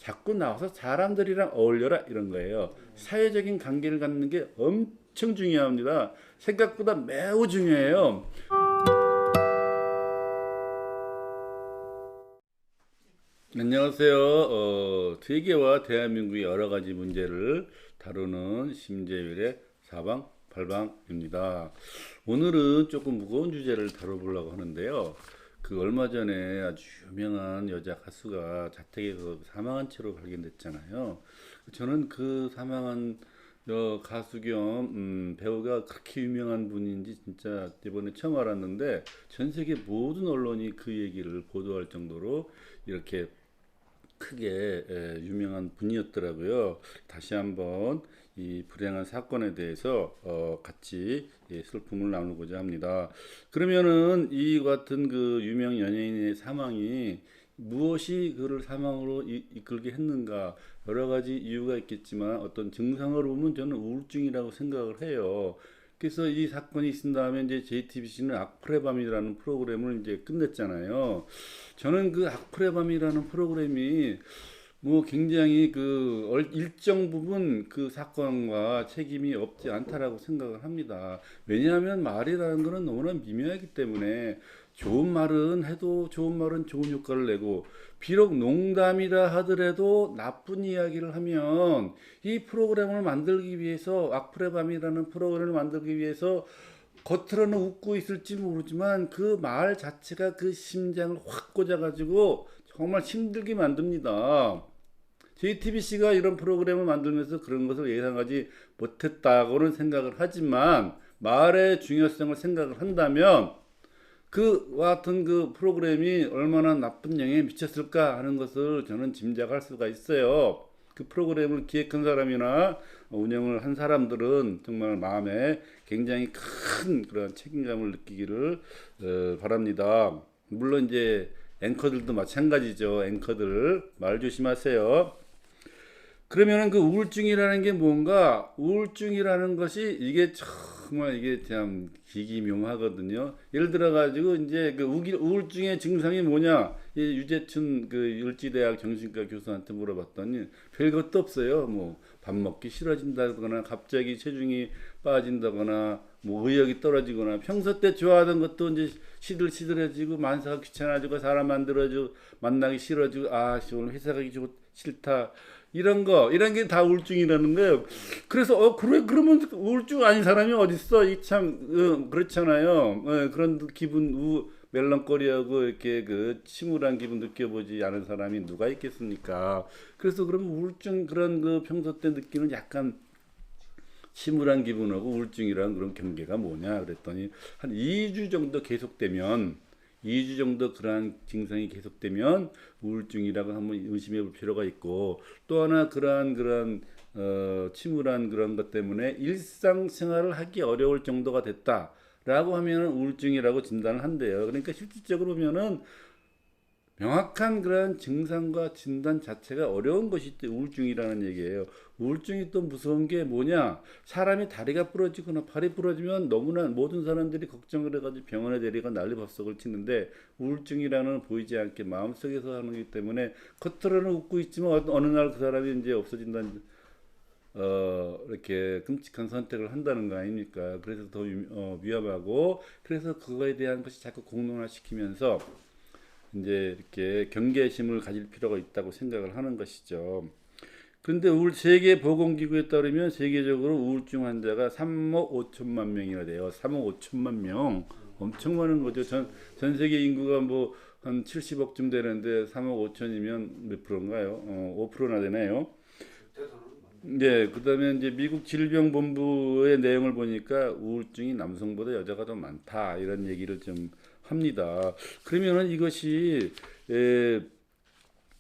자꾸 나와서 사람들이랑 어울려라 이런 거예요. 사회적인 관계를 갖는 게 엄청 중요합니다. 생각보다 매우 중요해요. 안녕하세요. 세계와 대한민국의 여러 가지 문제를 다루는 심재율의 사방팔방입니다. 오늘은 조금 무거운 주제를 다뤄보려고 하는데요. 그 얼마 전에 아주 유명한 여자 가수가 자택에서 사망한 채로 발견됐잖아요. 저는 그 사망한 가수 겸 배우가 그렇게 유명한 분인지 진짜 이번에 처음 알았는데 전 세계 모든 언론이 그 얘기를 보도할 정도로 이렇게 크게 유명한 분이었더라고요. 다시 한번 이 불행한 사건에 대해서 같이 슬픔을 나누고자 합니다. 그러면은 이 같은 그 유명 연예인의 사망이 무엇이 그를 사망으로 이끌게 했는가, 여러 가지 이유가 있겠지만 어떤 증상을 보면 저는 우울증이라고 생각을 해요. 그래서 이 사건이 있은 다음에 이제 JTBC는 악플의 밤이라는 프로그램을 이제 끝냈잖아요. 저는 그 악플의 밤이라는 프로그램이 뭐 굉장히 그 일정 부분 그 사건과 책임이 없지 않다라고 생각을 합니다. 왜냐하면 말이라는 거는 너무나 미묘하기 때문에 좋은 말은 해도 좋은 말은 좋은 효과를 내고, 비록 농담이라 하더라도 나쁜 이야기를 하면 이 프로그램을 만들기 위해서, 악플의 밤이라는 프로그램을 만들기 위해서 겉으로는 웃고 있을지 모르지만 그 말 자체가 그 심장을 확 꽂아가지고 정말 힘들게 만듭니다. JTBC가 이런 프로그램을 만들면서 그런 것을 예상하지 못했다고는 생각을 하지만, 말의 중요성을 생각을 한다면 그와 같은 그 프로그램이 얼마나 나쁜 영향에 미쳤을까 하는 것을 저는 짐작할 수가 있어요. 그 프로그램을 기획한 사람이나 운영을 한 사람들은 정말 마음에 굉장히 큰 그런 책임감을 느끼기를 바랍니다. 물론 이제 앵커들도 마찬가지죠. 앵커들 말 조심하세요. 그러면은 그 우울증이라는 게 뭔가, 우울증이라는 것이 이게 정말 이게 참 기기묘하거든요. 예를 들어 가지고 이제 그 우울증의 증상이 뭐냐, 이 유재춘 그 율지대학 정신과 교수한테 물어봤더니 별것도 없어요. 뭐 밥 먹기 싫어진다거나 갑자기 체중이 빠진다거나 뭐 의욕이 떨어지거나, 평소 때 좋아하던 것도 이제 시들시들해지고, 만사가 귀찮아지고, 사람 만나기 싫어지고, 아 오늘 회사 가기 싫다, 이런 게 다 우울증이라는 거예요. 그래서 그래, 그러면 우울증 아닌 사람이 어딨어? 이 참 그렇잖아요. 그런 기분, 멜랑거리하고 이렇게 그 침울한 기분 느껴보지 않은 사람이 누가 있겠습니까? 그래서 그러면 우울증, 그런 그 평소 때 느끼는 약간 침울한 기분하고 우울증이랑 그런 경계가 뭐냐 그랬더니, 한 2주 정도 계속되면, 2주 정도 그러한 증상이 계속되면 우울증이라고 한번 의심해 볼 필요가 있고, 또 하나 그러한 침울한 그런 것 때문에 일상생활을 하기 어려울 정도가 됐다라고 하면 우울증이라고 진단을 한대요. 그러니까 실질적으로 보면은 명확한 그런 증상과 진단 자체가 어려운 것이 우울증이라는 얘기예요. 우울증이 또 무서운 게 뭐냐? 사람이 다리가 부러지거나 팔이 부러지면 너무나 모든 사람들이 걱정을 해가지고 병원에 데리고 난리법석을 치는데, 우울증이라는 보이지 않게 마음속에서 하는 거기 때문에 겉으로는 웃고 있지만 어느 날 그 사람이 이제 없어진다는, 이렇게 끔찍한 선택을 한다는 거 아닙니까? 그래서 더 위험하고, 그래서 그거에 대한 것이 자꾸 공론화시키면서 이제 이렇게 경계심을 가질 필요가 있다고 생각을 하는 것이죠. 그런데 세계보건기구에 따르면 세계적으로 우울증 환자가 3억 5천만 명이나 돼요. 3억 5천만 명. 엄청 많은 거죠. 전 세계 인구가 뭐 한 70억쯤 되는데 3억 5천이면 몇 프로인가요? 5%나 되나요? 네, 그다음에 이제 미국 질병본부의 내용을 보니까 우울증이 남성보다 여자가 더 많다, 이런 얘기를 좀 합니다. 그러면은 이것이 에,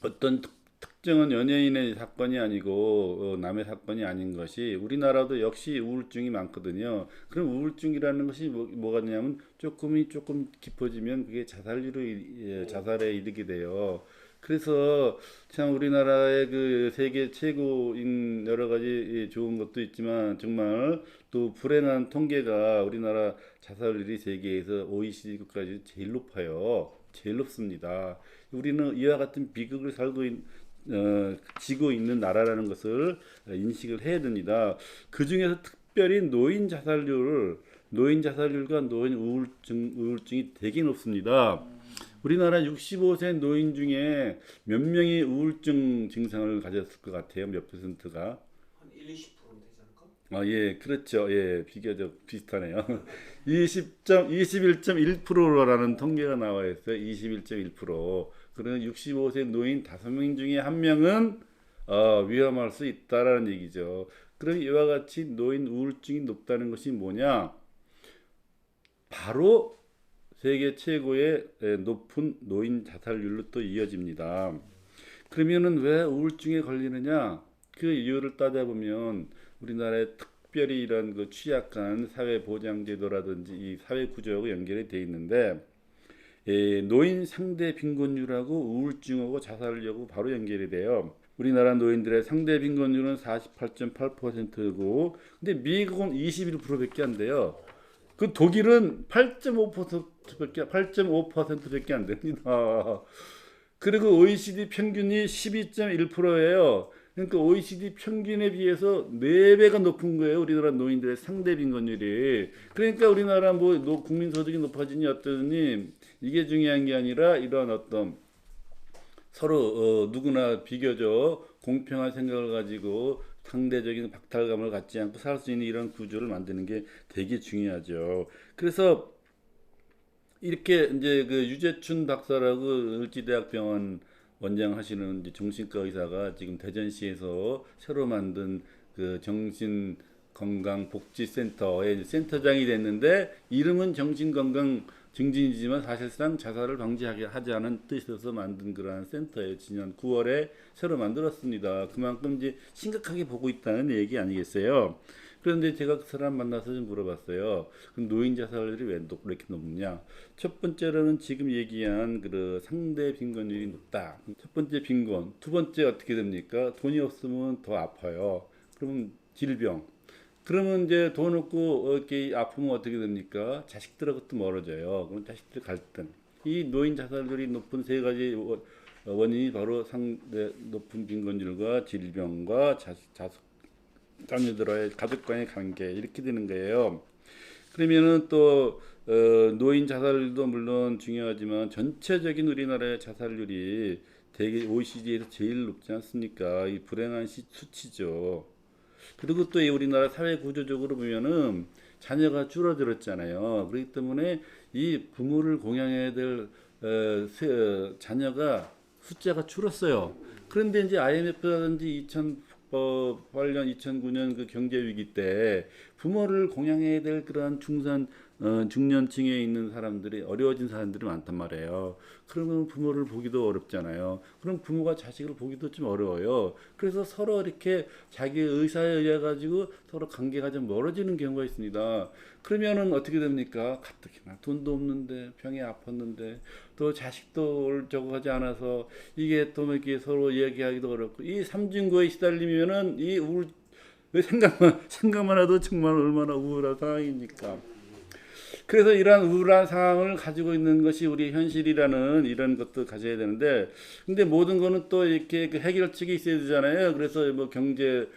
어떤 특정한 연예인의 사건이 아니고 남의 사건이 아닌 것이, 우리나라도 역시 우울증이 많거든요. 그럼 우울증이라는 것이 뭐가 냐면, 조금 깊어지면 그게 자살에 이르게 돼요. 그래서 참 우리나라의 그 세계 최고인 여러 가지 좋은 것도 있지만, 정말 또 불행한 통계가, 우리나라 자살률이 세계에서 OECD 국가 중 제일 높아요. 제일 높습니다. 우리는 이와 같은 비극을 살고 지고 있는 나라라는 것을 인식을 해야 됩니다. 그 중에서 특별히 노인 자살률과 우울증이 되게 높습니다. 우리나라 65세 노인 중에 몇 명이 우울증 증상을 가졌을 것 같아요? 몇 퍼센트가? 한 1, 20%는 되지 않을까? 아, 예, 그렇죠. 예, 비교적 비슷하네요. 21.1%라는 통계가 나와 있어요. 21.1%. 그러면 65세 노인 5명 중에 1명은 위험할 수 있다라는 얘기죠. 그럼 이와 같이 노인 우울증이 높다는 것이 뭐냐? 바로 세계 최고의 높은 노인 자살률로 또 이어집니다. 그러면은 왜 우울증에 걸리느냐? 그 이유를 따져보면 우리나라의 특별히 이런 그 취약한 사회 보장 제도라든지 이 사회 구조하고 연결이 돼 있는데 노인 상대 빈곤율하고 우울증하고 자살률하고 바로 연결이 돼요. 우리나라 노인들의 상대 빈곤율은 48.8%고 근데 미국은 21%밖에 안 돼요. 그 독일은 8.5%밖에 안 됩니다. 그리고 OECD 평균이 12.1%예요. 그러니까 OECD 평균에 비해서 4배가 높은 거예요. 우리나라 노인들의 상대 빈곤율이. 그러니까 우리나라 뭐 국민 소득이 높아지니 어떠니 이게 중요한 게 아니라 이런 어떤 서로 누구나 비교적 공평한 생각을 가지고 상대적인 박탈감을 갖지 않고 살 수 있는 이런 구조를 만드는 게 되게 중요하죠. 그래서 이렇게 이제 그 유재춘 박사라고 을지대학병원 원장 하시는 이제 정신과 의사가 지금 대전시에서 새로 만든 그 정신건강복지센터의 센터장이 됐는데 이름은 정신건강 증진이지만 사실상 자살을 방지하게 하지 않은 뜻에서 만든 그러한 센터예요. 지난 9월에 새로 만들었습니다. 그만큼 이제 심각하게 보고 있다는 얘기 아니겠어요? 그런데 제가 그 사람 만나서 좀 물어봤어요. 그럼 노인 자살률이 왜 이렇게 높냐? 첫 번째로는 지금 얘기한 그 상대 빈곤율이 높다. 첫 번째 빈곤. 두 번째 어떻게 됩니까? 돈이 없으면 더 아파요. 그러면 질병. 그러면 이제 돈 없고 이렇게 아프면 어떻게 됩니까? 자식들하고 또 멀어져요. 그럼 자식들 갈등. 이 노인 자살률이 높은 세 가지 원인이 바로 상대 높은 빈곤율과 질병과 자녀들과의 가족 간의 관계 이렇게 되는 거예요. 그러면은 또 노인 자살률도 물론 중요하지만 전체적인 우리나라의 자살률이 대개 OECD에서 제일 높지 않습니까? 이 불행한 수치죠. 그리고 또 우리나라 사회 구조적으로 보면은 자녀가 줄어들었잖아요. 그렇기 때문에 이 부모를 공양해야 될 자녀가 숫자가 줄었어요. 그런데 이제 IMF라든지 2008년, 2009년 그 경제 위기 때 부모를 공양해야 될 그러한 중년층에 있는 사람들이 어려워진 사람들이 많단 말이에요. 그러면 부모를 보기도 어렵잖아요. 그럼 부모가 자식을 보기도 좀 어려워요. 그래서 서로 이렇게 자기 의사에 의해 가지고 서로 관계가 좀 멀어지는 경우가 있습니다. 그러면은 어떻게 됩니까? 가뜩이나 돈도 없는데 병에 아팠는데 또 자식도 저거 하지 않아서 이게 또 이렇게 서로 이야기하기도 어렵고 이 삼중고에 시달리면은 이 생각만 해도 정말 얼마나 우울한 상황입니까? 그래서 이러한 우울한 상황을 가지고 있는 것이 우리 현실이라는 이런 것도 가져야 되는데, 근데 모든 거는 또 이렇게 그 해결책이 있어야 되잖아요. 그래서 뭐 경제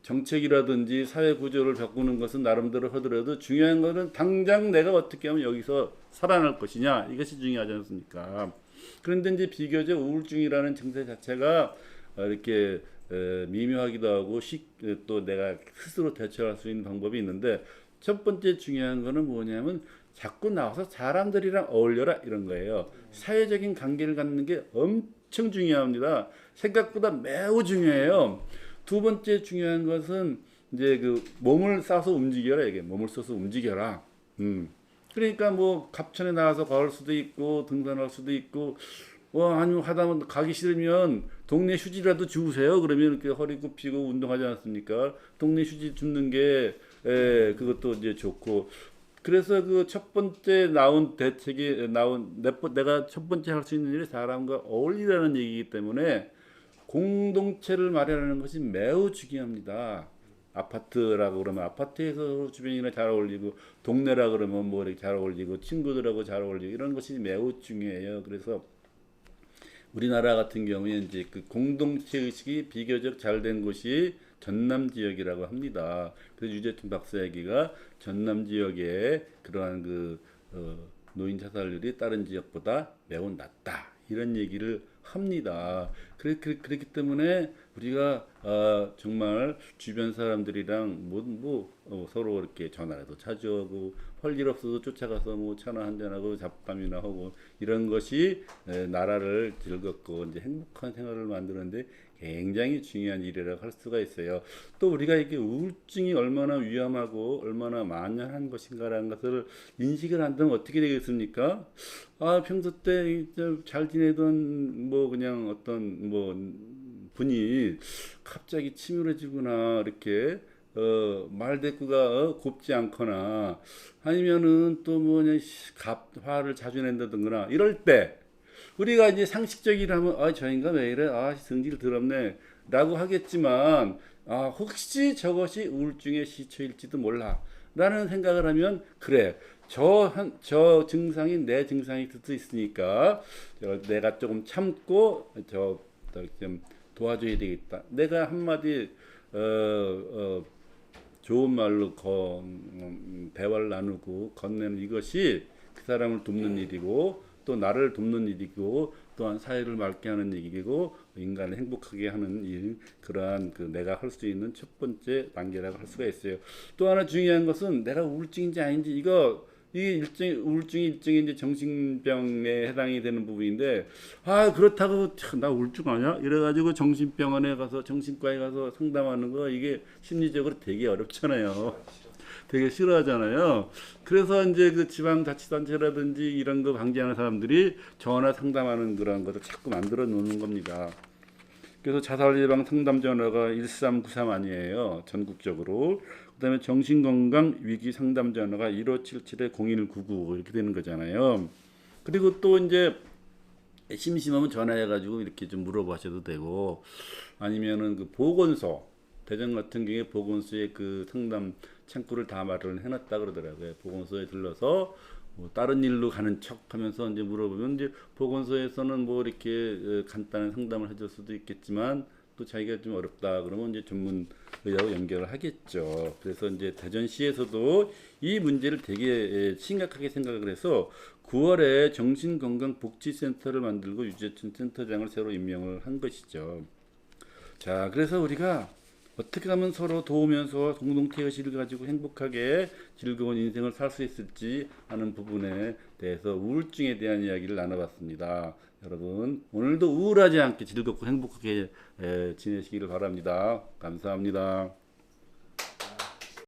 정책이라든지 사회 구조를 바꾸는 것은 나름대로 하더라도 중요한 거는 당장 내가 어떻게 하면 여기서 살아날 것이냐 이것이 중요하지 않습니까? 그런데 이제 비교적 우울증이라는 증세 자체가 이렇게 미묘하기도 하고 또 내가 스스로 대처할 수 있는 방법이 있는데 첫 번째 중요한 거는 뭐냐면 자꾸 나와서 사람들이랑 어울려라 이런 거예요. 사회적인 관계를 갖는 게 엄청 중요합니다. 생각보다 매우 중요해요. 두 번째 중요한 것은 이제 그 몸을 싸서 움직여라 이게 몸을 써서 움직여라. 그러니까 뭐 갑천에 나와서 걸을 수도 있고 등산할 수도 있고 아니면 하다면 가기 싫으면 동네 휴지라도 주우세요. 그러면 이렇게 허리 굽히고 운동하지 않습니까? 동네 휴지 줍는 게 그것도 이제 좋고 그래서 그 첫 번째 나온 대책이 내가 첫 번째 할 수 있는 일이 사람과 어울리라는 얘기이기 때문에 공동체를 마련하는 것이 매우 중요합니다. 아파트라고 그러면 아파트에서 주변이랑 잘 어울리고 동네라 그러면 뭐 이렇게 잘 어울리고 친구들하고 잘 어울리고 이런 것이 매우 중요해요. 그래서 우리나라 같은 경우에 이제 그 공동체 의식이 비교적 잘 된 곳이 전남 지역이라고 합니다. 그래서 유재춘 박사 얘기가 전남 지역의 그러한 노인 자살률이 다른 지역보다 매우 낮다. 이런 얘기를 합니다. 그렇기 때문에 우리가 정말 주변 사람들이랑 서로 이렇게 전화라도 자주 하고 할 일 없어도 쫓아가서 뭐 차나 한잔하고 잡담이나 하고 이런 것이 나라를 즐겁고 이제 행복한 생활을 만드는데 굉장히 중요한 일이라고 할 수가 있어요. 또 우리가 이게 우울증이 얼마나 위험하고 얼마나 만연한 것인가라는 것을 인식을 한다면 어떻게 되겠습니까? 평소 때 잘 지내던 그냥 어떤 분이 갑자기 침울해지거나 이렇게 말대꾸가 곱지 않거나 아니면은 또 화를 자주 낸다든가 이럴 때 우리가 이제 상식적이라면 저 인간 왜 이래 성질 더럽네 라고 하겠지만 혹시 저것이 우울증의 시초일지도 몰라 라는 생각을 하면 그래 저 증상이 내 증상일 수도 있으니까 내가 조금 참고 좀 도와줘야 되겠다. 내가 한마디 좋은 말로 대화를 나누고 건네는 이것이 그 사람을 돕는 일이고 또 나를 돕는 일이고 또한 사회를 맑게 하는 일이고 인간을 행복하게 하는 일 그러한 내가 할 수 있는 첫 번째 단계라고 할 수가 있어요. 또 하나 중요한 것은 내가 우울증인지 아닌지 이게 우울증이 일종의 이제 정신병에 해당이 되는 부분인데 그렇다고 나 우울증 아니야? 이래가지고 정신병원에 가서 정신과에 가서 상담하는 거 이게 심리적으로 되게 어렵잖아요. 되게 싫어하잖아요. 그래서 이제 그 지방자치단체라든지 이런 거 방지하는 사람들이 전화 상담하는 그런 것을 자꾸 만들어 놓는 겁니다. 그래서 자살 예방 상담 전화가 1393 아니에요. 전국적으로. 그다음에 정신건강 위기 상담 전화가 1577-0199 이렇게 되는 거잖아요. 그리고 또 이제 심심하면 전화해가지고 이렇게 좀 물어보셔도 되고 아니면은 그 보건소 대전 같은 경우에 보건소에 그 상담 창구를 다 마련을 해놨다 그러더라고요. 보건소에 들러서 다른 일로 가는 척하면서 이제 물어보면 이제 보건소에서는 이렇게 간단한 상담을 해줄 수도 있겠지만 또 자기가 좀 어렵다 그러면 이제 전문 의사하고 연결을 하겠죠. 그래서 이제 대전시에서도 이 문제를 되게 심각하게 생각을 해서 9월에 정신건강복지센터를 만들고 유재춘 센터장을 새로 임명을 한 것이죠. 자, 그래서 우리가 어떻게 하면 서로 도우면서 공동체 의식을 가지고 행복하게 즐거운 인생을 살 수 있을지 하는 부분에 대해서 우울증에 대한 이야기를 나눠봤습니다. 여러분 오늘도 우울하지 않게 즐겁고 행복하게 지내시기를 바랍니다. 감사합니다.